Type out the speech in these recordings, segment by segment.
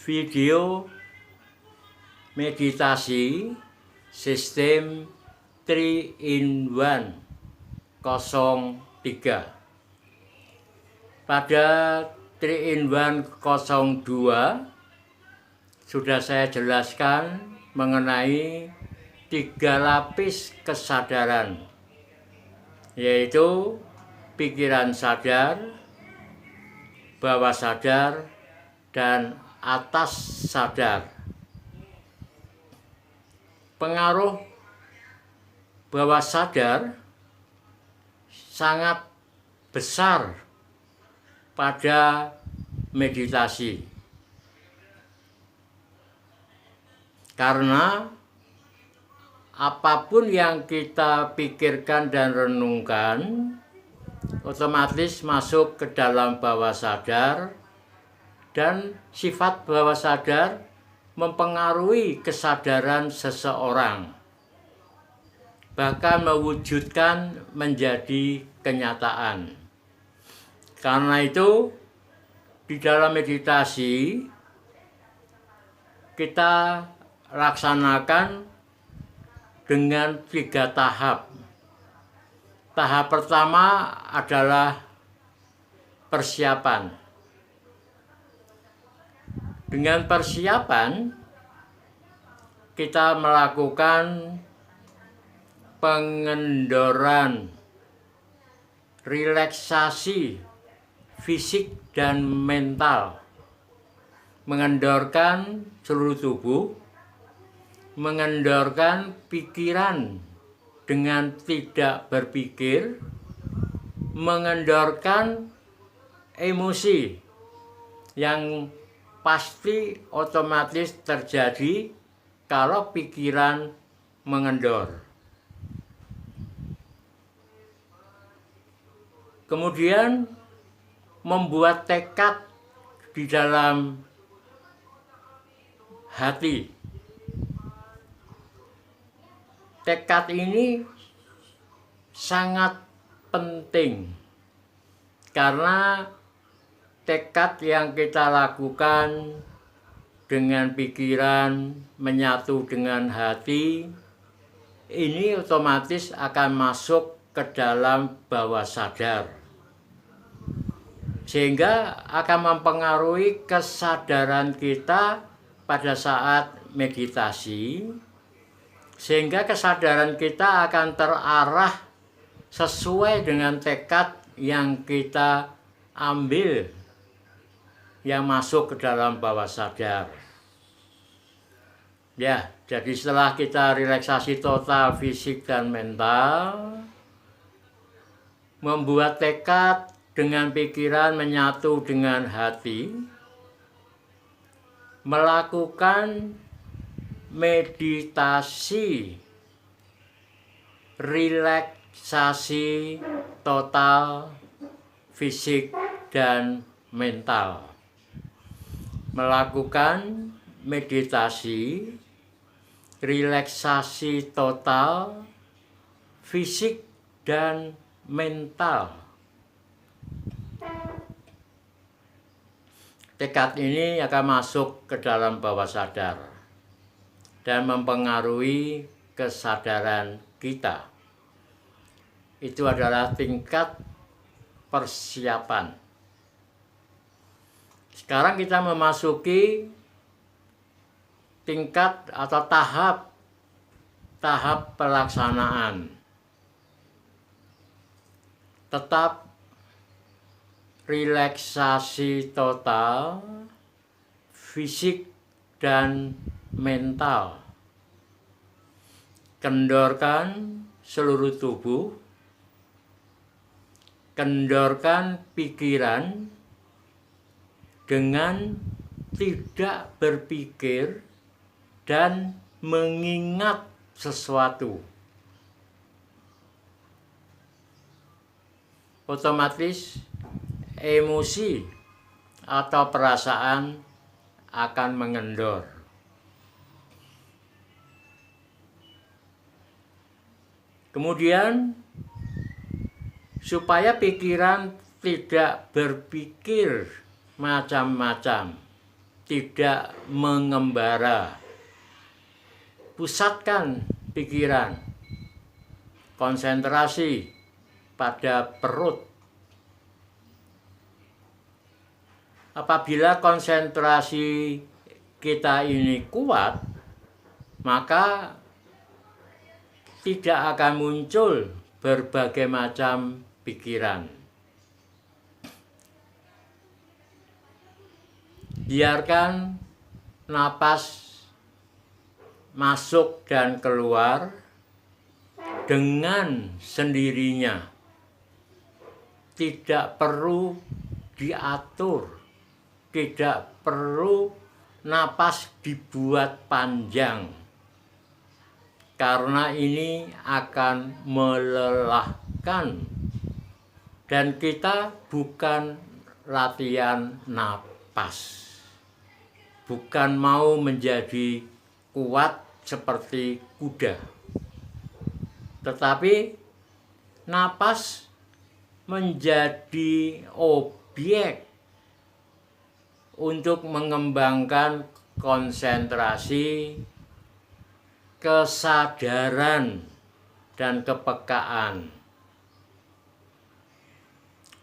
video meditasi sistem 3-in-1 03. Pada 3-in-1 02 sudah saya jelaskan mengenai 3 lapis kesadaran, yaitu pikiran sadar, bawah sadar, dan atas sadar. Pengaruh bawah sadar sangat besar pada meditasi, karena apapun yang kita pikirkan dan renungkan otomatis masuk ke dalam bawah sadar, dan sifat bawah sadar mempengaruhi kesadaran seseorang, bahkan mewujudkan menjadi kenyataan. Karena itu, di dalam meditasi kita laksanakan dengan 3 tahap. Tahap pertama adalah persiapan. Dengan persiapan, kita melakukan pengendoran, relaksasi fisik dan mental, mengendorkan seluruh tubuh, mengendorkan pikiran dengan tidak berpikir, mengendorkan emosi yang pasti otomatis terjadi kalau pikiran mengendor. Kemudian membuat tekad di dalam hati. Tekad ini sangat penting, karena tekad yang kita lakukan dengan pikiran menyatu dengan hati, ini otomatis akan masuk ke dalam bawah sadar, sehingga akan mempengaruhi kesadaran kita pada saat meditasi, sehingga kesadaran kita akan terarah sesuai dengan tekad yang kita ambil, yang masuk ke dalam bawah sadar. Ya, jadi setelah kita relaksasi total fisik dan mental, membuat tekad dengan pikiran menyatu dengan hati, melakukan meditasi relaksasi total fisik dan mental. Melakukan meditasi relaksasi total fisik dan mental. Tekad ini akan masuk ke dalam bawah sadar dan mempengaruhi kesadaran kita. Itu adalah tingkat persiapan. Sekarang kita memasuki tingkat atau tahap pelaksanaan. Tetap relaksasi total fisik dan mental. Kendorkan seluruh tubuh, kendorkan pikiran dengan tidak berpikir dan mengingat sesuatu. Otomatis emosi atau perasaan akan mengendor. Kemudian, supaya pikiran tidak berpikir macam-macam, tidak mengembara. Pusatkan pikiran, konsentrasi pada perut. Apabila konsentrasi kita ini kuat, maka tidak akan muncul berbagai macam pikiran. Biarkan napas masuk dan keluar dengan sendirinya. Tidak perlu diatur, tidak perlu napas dibuat panjang, karena ini akan melelahkan dan kita bukan latihan napas, bukan mau menjadi kuat seperti kuda, tetapi napas menjadi objek untuk mengembangkan konsentrasi, kesadaran, dan kepekaan.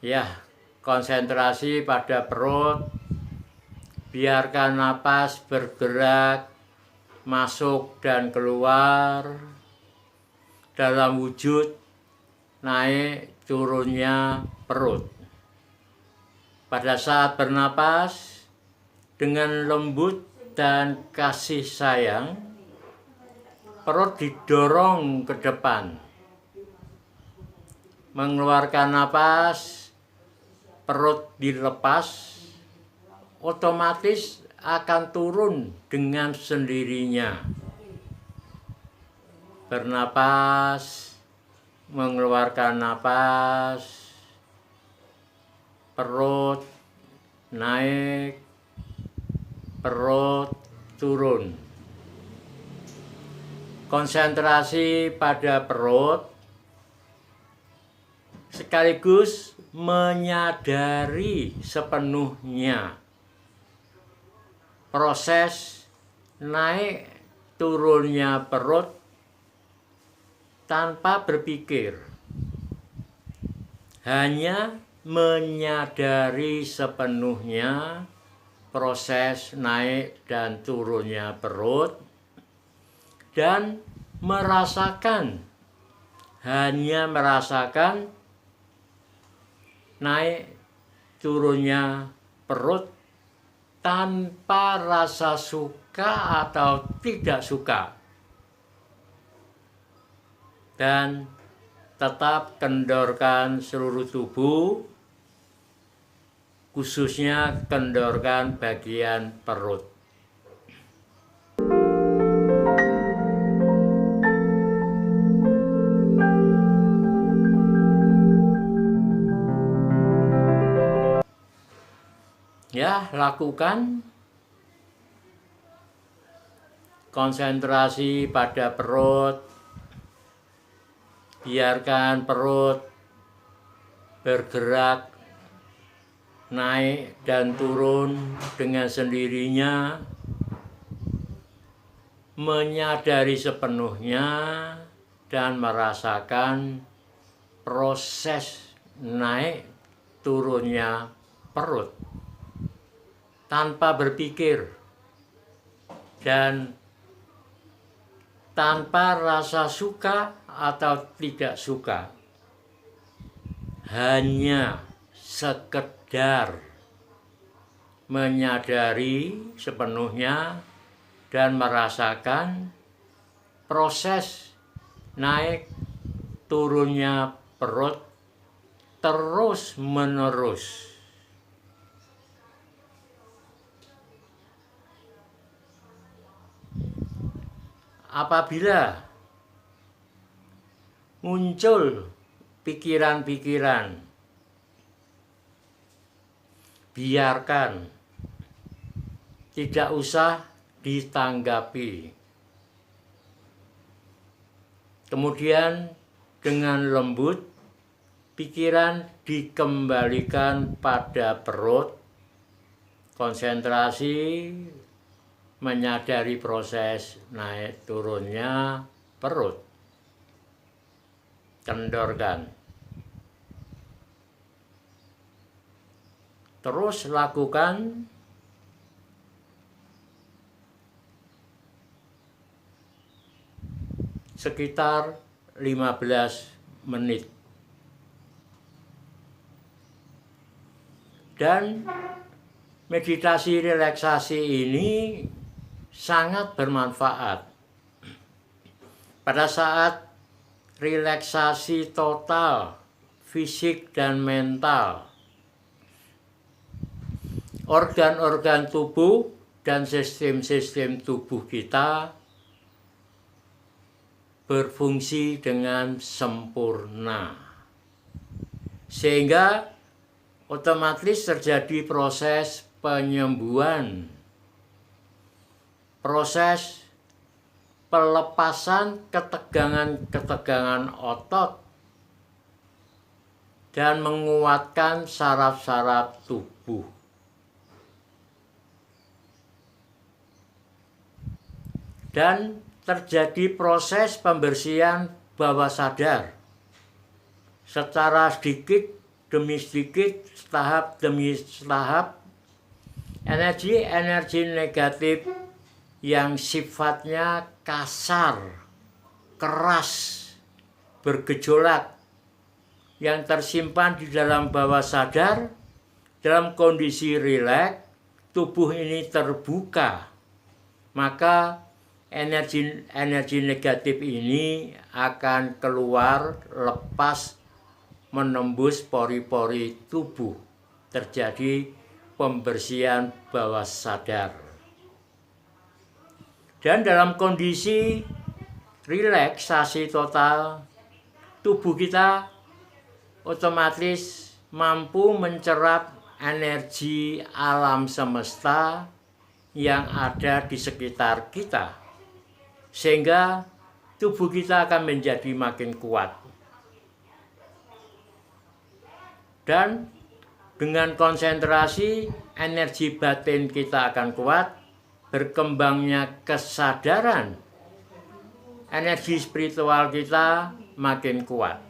Ya, konsentrasi pada perut, biarkan napas bergerak masuk dan keluar dalam wujud naik turunnya perut. Pada saat bernapas dengan lembut dan kasih sayang, perut didorong ke depan. Mengeluarkan napas, perut dilepas, otomatis akan turun dengan sendirinya. Bernapas, mengeluarkan napas, perut naik, perut turun. Konsentrasi pada perut sekaligus menyadari sepenuhnya proses naik turunnya perut tanpa berpikir, hanya menyadari sepenuhnya proses naik dan turunnya perut dan merasakan, hanya merasakan naik turunnya perut tanpa rasa suka atau tidak suka, dan tetap kendorkan seluruh tubuh, khususnya kendorkan bagian perut. Ya, lakukan konsentrasi pada perut. Biarkan perut bergerak naik dan turun dengan sendirinya, menyadari sepenuhnya dan merasakan proses naik turunnya perut tanpa berpikir dan tanpa rasa suka atau tidak suka, hanya sekedar menyadari sepenuhnya dan merasakan proses naik turunnya perut terus menerus. Apabila muncul pikiran-pikiran, biarkan, tidak usah ditanggapi. Kemudian dengan lembut, pikiran dikembalikan pada perut konsentrasi, menyadari proses naik turunnya perut. Kendorkan. Terus lakukan sekitar 15 menit. Dan meditasi relaksasi ini sangat bermanfaat. Pada saat relaksasi total fisik dan mental, organ-organ tubuh dan sistem-sistem tubuh kita berfungsi dengan sempurna, sehingga otomatis terjadi proses penyembuhan, proses pelepasan ketegangan-ketegangan otot, dan menguatkan saraf-saraf tubuh. Dan terjadi proses pembersihan bawah sadar secara sedikit demi sedikit, tahap demi tahap. Energi-energi negatif yang sifatnya kasar, keras, bergejolak, yang tersimpan di dalam bawah sadar, dalam kondisi rileks, tubuh ini terbuka, maka energi negatif ini akan keluar, lepas, menembus pori-pori tubuh. Terjadi pembersihan bawah sadar. Dan dalam kondisi relaksasi total, tubuh kita otomatis mampu mencerap energi alam semesta yang ada di sekitar kita, sehingga tubuh kita akan menjadi makin kuat. Dan dengan konsentrasi, energi batin kita akan kuat, berkembangnya kesadaran, energi spiritual kita makin kuat.